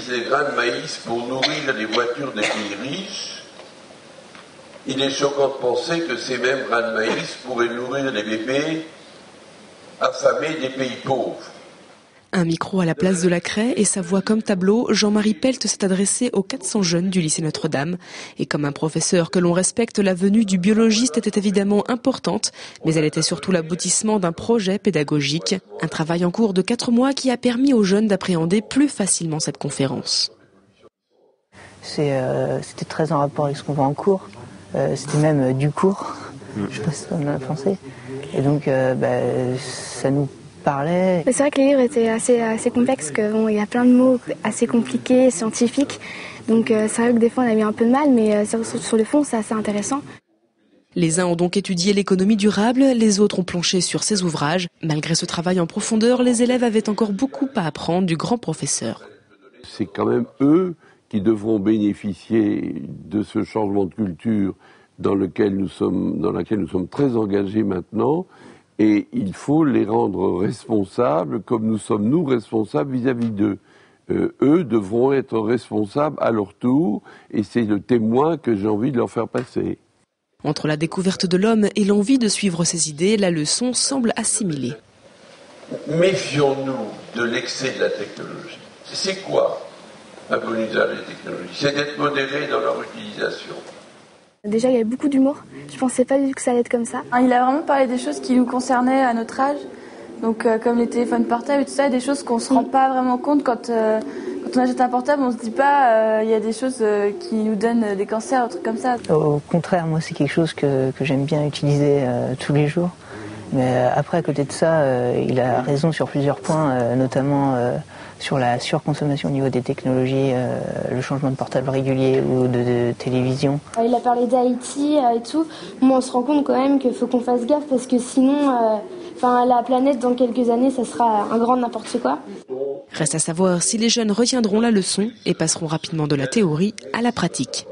utilisent les grains de maïs pour nourrir les voitures des pays riches, il est choquant de penser que ces mêmes grains de maïs pourraient nourrir les bébés affamés des pays pauvres. Un micro à la place de la craie et sa voix comme tableau, Jean-Marie Pelt s'est adressé aux 400 jeunes du lycée Notre-Dame. Et comme un professeur que l'on respecte, la venue du biologiste était évidemment importante, mais elle était surtout l'aboutissement d'un projet pédagogique. Un travail en cours de 4 mois qui a permis aux jeunes d'appréhender plus facilement cette conférence. C'était très en rapport avec ce qu'on voit en cours. C'était même du cours. Je ne sais pas si on en a pensé. Et donc, ça nous parlait. C'est vrai que les livres étaient assez complexes, il y a plein de mots assez compliqués, scientifiques. Donc c'est vrai que des fois on a eu un peu de mal, mais sur le fond c'est assez intéressant. Les uns ont donc étudié l'économie durable, les autres ont planché sur ces ouvrages. Malgré ce travail en profondeur, les élèves avaient encore beaucoup à apprendre du grand professeur. C'est quand même eux qui devront bénéficier de ce changement de culture dans laquelle nous sommes très engagés maintenant. Et il faut les rendre responsables comme nous sommes nous responsables vis-à-vis d'eux. Eux devront être responsables à leur tour et c'est le témoin que j'ai envie de leur faire passer. Entre la découverte de l'homme et l'envie de suivre ses idées, la leçon semble assimilée. Méfions-nous de l'excès de la technologie. C'est quoi un bon usage des technologies? C'est d'être modéré dans leur utilisation. Déjà, il y avait beaucoup d'humour. Je pensais pas du tout que ça allait être comme ça. Il a vraiment parlé des choses qui nous concernaient à notre âge. Donc, comme les téléphones portables et tout ça, des choses qu'on se rend pas vraiment compte quand on achète un portable. On se dit pas, il y a des choses qui nous donnent des cancers, des trucs comme ça. Au contraire, moi, c'est quelque chose que j'aime bien utiliser tous les jours. Mais après, à côté de ça, il a raison sur plusieurs points, notamment sur la surconsommation au niveau des technologies, le changement de portable régulier ou de télévision. Il a parlé d'Haïti et tout. Moi, on se rend compte quand même qu'il faut qu'on fasse gaffe parce que sinon, la planète dans quelques années, ça sera un grand n'importe quoi. Reste à savoir si les jeunes retiendront la leçon et passeront rapidement de la théorie à la pratique.